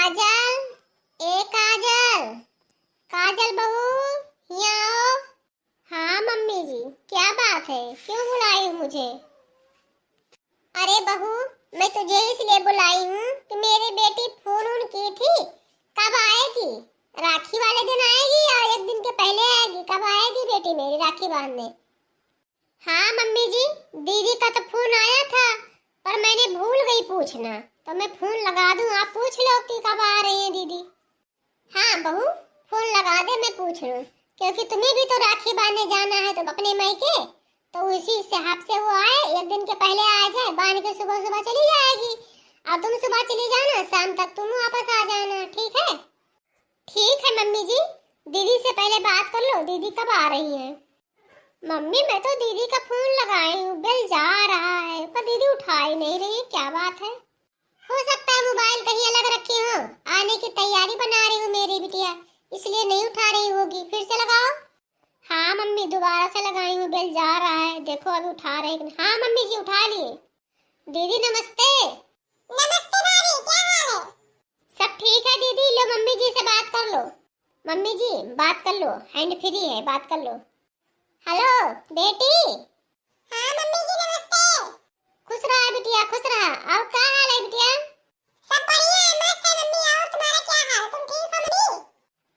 काजल, ए काजल, काजल बहू यहाँ आओ। हाँ मम्मी जी, क्या बात है, क्यों बुलाई हो मुझे? अरे बहू, मैं तुझे इसलिए बुलाई हूँ कि मेरी बेटी फोन उन की थी। कब आएगी? राखी वाले दिन आएगी या एक दिन के पहले आएगी? कब आएगी बेटी मेरी राखी बांधने? हाँ मम्मी जी, दीदी का तो फोन आया था पर मैंने भूल गई पूछना, तो मैं फोन लगा दूं, आप पूछ लो कि कब आ रही हैं दीदी। हाँ बहू, फोन लगा दे, मैं पूछ लूं, क्योंकि तुम्हें भी तो राखी बांधने जाना है तुम अपने मायके, तो उसी हिसाब से वो आए, एक दिन के पहले आ जाए, बांध के सुबह सुबह चली जाएगी। और तुम सुबह चली जाना, शाम तक तुम वापस आ जाना, ठीक है? ठीक है मम्मी जी, दीदी से पहले बात कर लो, दीदी कब आ रही है? मम्मी मैं तो दीदी का फोन लगाई हूँ, बेल जा रहा है पर दीदी उठा ही नहीं रही, क्या बात है? हो सकता है मोबाइल कहीं अलग रखी हो, आने की तैयारी बना रही हूँ मेरी बिटिया, इसलिए नहीं उठा रही होगी, फिर से लगाओ। हाँ मम्मी, दोबारा से लगाई हूँ, बेल जा रहा है, देखो अभी उठा रही है। हाँ मम्मी जी उठा लिए। दीदी नमस्ते। नमस्ते भाभी, क्या हाल है? सब ठीक है दीदी, लो मम्मी जी से बात कर लो। मम्मी जी बात कर लो, हैंड फ्री है, बात कर लो। हेलो बेटी। हाँ मम्मी जी नमस्ते। खुश रहा बिटिया, खुश रहा। और क्या हाल है बिटिया? सब बढ़िया है, मस्त है मम्मी। और तुम्हारा क्या हाल, तुम ठीक हो मम्मी?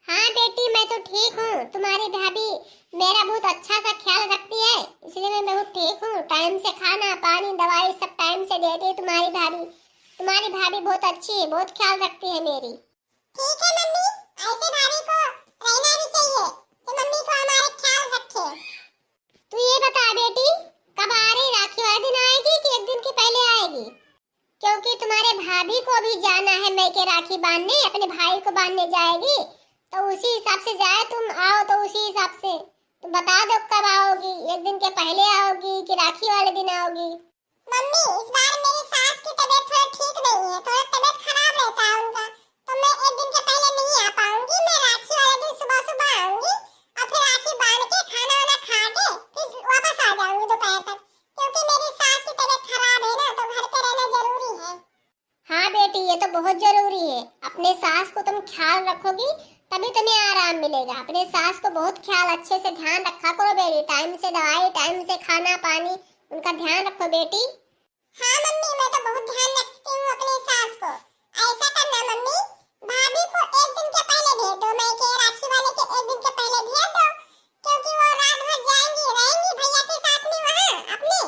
हाँ बेटी मैं तो ठीक हूँ, तुम्हारी भाभी मेरा बहुत अच्छा सा ख्याल रखती है, इसलिए मैं बहुत ठीक हूँ। टाइम से खाना पानी दवाई सब टाइम से देती है तुम्हारी भाभी। तुम्हारी भाभी बहुत अच्छी है, बहुत ख्याल रखती है मेरी। ठीक है मम्मी, ऐसे भाभी को रहना भी चाहिए कि मम्मी को हमारा ख्याल रखे। तू ये बता बेटी, कब आ रही? राखी वाले दिन आएगी कि एक दिन के पहले आएगी? क्योंकि तुम्हारे भाभी को भी जाना है मैके राखी बांधने, अपने भाई को बांधने जाएगी, तो उसी हिसाब से जाए, तुम आओ तो उसी हिसाब से तुम बता दो कब आओगी, एक दिन के पहले आओगी कि राखी वाले दिन आओगी? मम्मी इस बार मेरी सास की तबीयत थोड़ा ठीक नहीं है, थोड़ा तबीयत खराब रहता है उनका, तो मैं एक दिन के पहले नहीं आ पाऊंगी। मैं राखी वाले दिन सुबह सुबह आऊंगी और फिर राखी बांध के खाना वाना खा के फिर वापस आ जाऊंगी दोपहर तक, क्योंकि मेरी सास की तबीयत खराब है ना, तो घर पे रहना जरूरी है। हाँ बेटी ये तो बहुत जरूरी है, अपने सास को तुम ख्याल रखोगी तभी तुम्हें आराम मिलेगा। अपने सास को बहुत ख्याल अच्छे से ध्यान रखा करो बेटी, टाइम से दवाई टाइम से खाना पानी उनका ध्यान रखो बेटी। हाँ मम्मी मैं तो बहुत ध्यान रखती हूँ अपनी सास को। ऐसा करना मम्मी, भाभी को एक दिन के पहले भेज दो, मैं के राखी वाले के एक दिन के पहले भेज दो, क्योंकि वो रात भर जाएंगी रहेंगी भैया के साथ में वहाँ अपने,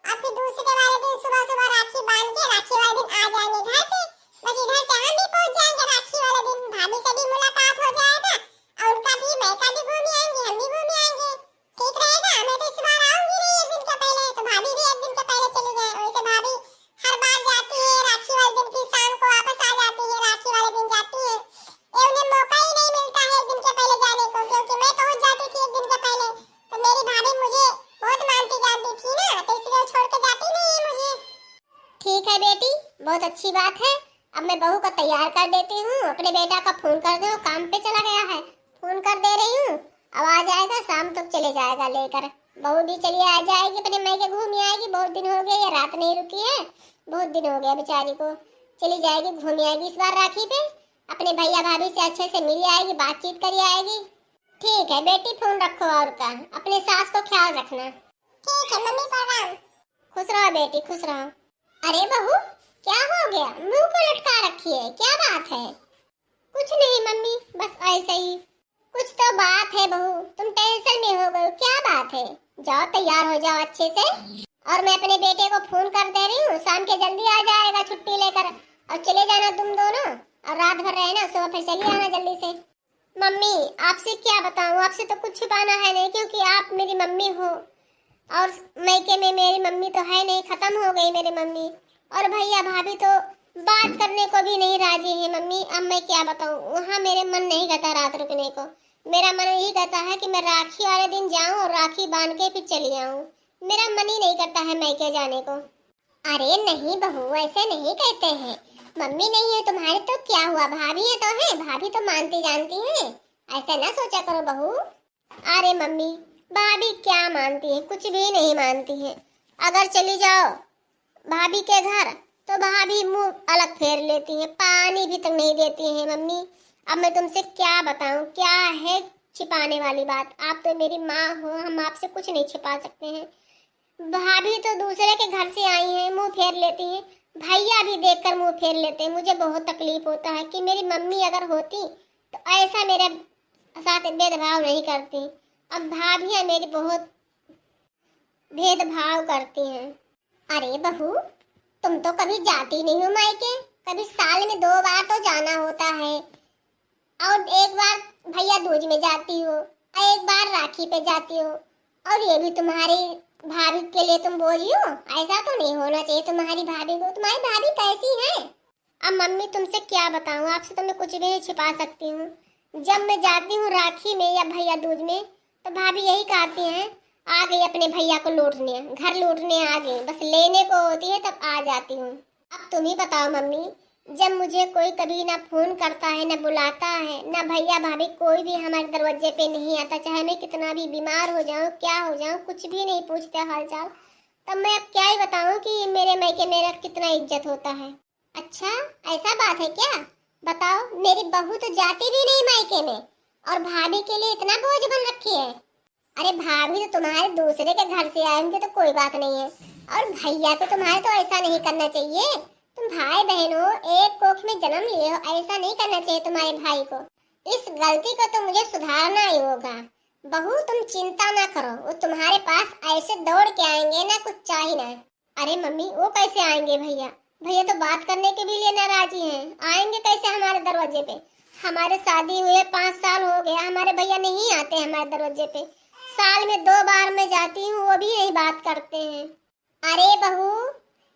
और फिर दूसरे वाले दिन सुबह सुबह राखी बांध के राखी वाले दिन आ जाएंगे घर पे। बस इधर से हम भी पहुँच जाएंगे राखी वाले दिन, भाभी से भी मुलाकात हो जाएगा और उनका भी मैका भी घूम आएंगे, हम भी घूम आएंगे, ठीक रहेगा। मैं तो इस बार आऊंगी नहीं एक दिन के पहले, तो भाभी भी एक दिन के पहले चली जाए। वैसे भाभी हर बार जाती है राखी वाले दिन, फिर शाम को वापस आ जाती है, राखी वाले दिन जाती है, ये उन्हें मौका ही नहीं मिलता है एक दिन के पहले जाने को, क्योंकि मैं पहुंच जाती थी एक दिन के पहले, तो मेरी भाभी मुझे बहुत मानती जानती थी ना, तो इसलिए छोड़ के जाती नहीं है मुझे। ठीक है बेटी, बहुत अच्छी बात है। अब मैं बहू को तैयार कर देती हूँ, अपने बेटा का फोन कर दो, काम पे चला गया है, फोन कर दे रही हूँ, अब आ जाएगा, शाम तक चले जाएगा लेकर। बहू भी चली आ जाएगी अपने मायके, घूम आएगी, बहुत दिन हो गए, ये रात नहीं रुकी है, बहुत दिन हो गया बेचारी को, चली जाएगी घूम आएगी इस बार राखी पे, अपने भैया भाभी से अच्छे से मिल आएगी, बातचीत कर आएगी। ठीक है बेटी, फोन रखो और का, अपने सास को ख्याल रखना। ठीक है मम्मी, प्रणाम। खुश रहो बेटी, खुश रहो। अरे बहू क्या हो गया, मुंह को लटका रखी है, क्या बात है? कुछ नहीं मम्मी, बस ऐसे ही। कुछ तो बात है बहू, तुम टेंशन में हो गए, क्या बात है? जाओ तैयार हो जाओ अच्छे से, और मैं अपने बेटे को फोन कर दे रही हूँ, शाम के जल्दी आ जाएगा छुट्टी लेकर, और चले जाना तुम दोनों, और रात भर रहना, सुबह फिर चली आना जल्दी से। मम्मी आपसे क्या बताऊँ, आपसे तो कुछ छुपाना है नहीं, क्योंकि आप मेरी मम्मी हो, और मैके में मेरी मम्मी तो है नहीं, खत्म हो गई मेरी मम्मी, और भैया भाभी तो बात करने को भी नहीं राजी है मम्मी। अब मैं क्या बताऊँ, वहाँ मेरे मन नहीं करता रात रुकने को, मेरा मन यही करता है कि मैं राखी वाले दिन जाऊँ और राखी बांध के फिर चली आऊँ, मेरा मन ही नहीं करता है मैके जाने को। अरे नहीं बहू, ऐसे नहीं कहते हैं, मम्मी नहीं है तुम्हारी तो क्या हुआ, भाभी है तो है, भाभी तो मानती जानती है, ऐसा ना सोचा करो बहू। अरे मम्मी भाभी क्या मानती है, कुछ भी नहीं मानती है, अगर चली जाओ भाभी के घर तो भाभी मुंह अलग फेर लेती है, पानी भी तक नहीं देती है। मम्मी अब मैं तुमसे क्या बताऊं, क्या है छिपाने वाली बात? आप तो मेरी माँ हो, हम आपसे कुछ नहीं छिपा सकते हैं। भाभी तो दूसरे के घर से आई हैं, मुंह फेर लेती हैं। भैया भी देखकर मुंह फेर लेते हैं। मुझे बहुत तकलीफ होता है कि मेरी मम्मी अगर होती तो ऐसा मेरे साथ भेदभाव नहीं करती। अब भाभियां मेरी बहुत भेदभाव करती हैं। अरे बहू, तुम तो कभी जाती नहीं हो मायके, कभी साल में 2 बार तो जाना होता है, और एक बार भैया दूज में जाती हो, और एक बार राखी पे जाती हो, और ये भी तुम्हारी भाभी के लिए तुम बोझी हो। ऐसा तो नहीं होना चाहिए तुम्हारी भाभी को। तुम्हारी भाभी कैसी है? अब मम्मी तुमसे क्या बताऊं, आपसे तो मैं कुछ भी नहीं छिपा सकती हूँ। जब मैं जाती हूँ राखी में या भैया दूज में, तो भाभी यही कहती हैं, आ गई अपने भैया को लूटने, घर लूटने आ गई, बस लेने को होती है तब आ जाती हूँ। अब तुम ही बताओ मम्मी, जब मुझे कोई कभी ना फोन करता है, ना बुलाता है, ना भैया भाभी कोई भी हमारे दरवाजे पे नहीं आता, चाहे मैं कितना भी बीमार हो जाऊं, क्या हो जाऊं, कुछ भी नहीं पूछते हालचाल, तब मैं अब क्या ही बताऊं कि मेरे मायके मेरा कितना इज्जत होता है। अच्छा ऐसा बात है क्या? बताओ, मेरी बहू तो जाती भी नहीं मायके में, और भाभी के लिए इतना बोझ बन रखी है। अरे भाभी तो तुम्हारे दूसरे के घर से आए होंगे तो कोई बात नहीं है, और भैया को तुम्हारे तो ऐसा नहीं करना चाहिए। तुम भाई बहन हो, एक कोख में जन्म लिए हो, ऐसा नहीं करना चाहिए तुम्हारे भाई को। इस गलती को तो मुझे सुधारना ही होगा। बहू तुम चिंता ना करो, वो तुम्हारे पास ऐसे दौड़ के आएंगे ना, कुछ चाहिए ना। अरे मम्मी वो कैसे आएंगे? भैया भैया तो बात करने के भी लिए नाराजी हैं, आएंगे कैसे हमारे दरवाजे पे? हमारे शादी हुए 5 साल हो गया, हमारे भैया नहीं आते हमारे दरवाजे पे। साल में 2 बार मैं जाती हूँ, वो भी यही बात करते हैं। अरे बहू,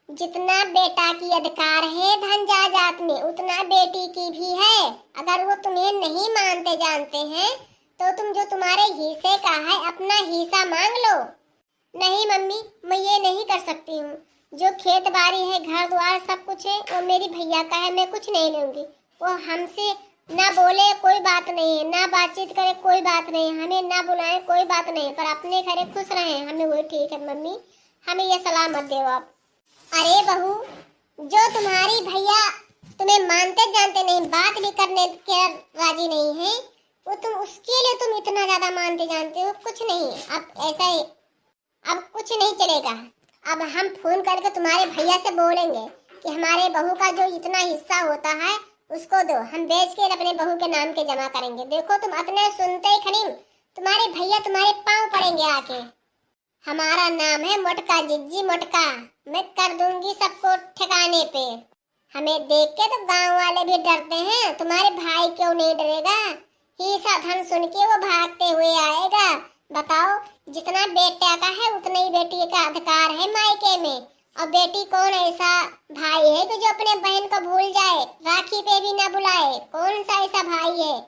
जितना बेटा की अधिकार है धन जायदाद में, उतना बेटी की भी है। अगर वो तुम्हें नहीं मानते जानते हैं तो तुम जो तुम्हारे हिस्से का है अपना हिस्सा मांग लो। नहीं मम्मी, मैं ये नहीं कर सकती हूँ। जो खेत बाड़ी है, घर द्वार सब कुछ है, वो मेरी भैया का है, मैं कुछ नहीं लूंगी। वो हमसे ना बोले कोई बात नहीं है, ना बातचीत करे कोई बात नहीं है, हमें ना बुलाए कोई बात नहीं है, पर अपने घरे खुश रहे हमें वो ठीक है। मम्मी हमें ये सलाह मत दो आप। अरे बहू, जो तुम्हारी भैया तुम्हें मानते जानते नहीं, बात भी करने के राजी नहीं है, वो तुम उसके लिए तुम इतना ज्यादा मानते जानते हो, कुछ नहीं। अब ऐसा ही, अब कुछ नहीं चलेगा। अब हम फोन करके तुम्हारे भैया से बोलेंगे कि हमारे बहू का जो इतना हिस्सा होता है उसको दो, हम बेच के अपने बहू के नाम के जमा करेंगे। देखो तुम अपने सुनते ही खड़ी तुम्हारे भैया तुम्हारे पाँव पड़ेंगे आके। हमारा नाम है मोटका, जिज्जी मोटका। मैं कर दूंगी सबको ठिकाने पे। हमें देख के तो गांव वाले भी डरते हैं, तुम्हारे भाई क्यों नहीं डरेगा? हिस्सा धन सुन के वो भागते हुए आएगा। बताओ, जितना बेटा का है उतना ही बेटी का अधिकार है मायके में। और बेटी कौन ऐसा भाई है कि जो अपने बहन को भूल जाए, राखी पे भी ना बुलाए? कौन सा ऐसा भाई है?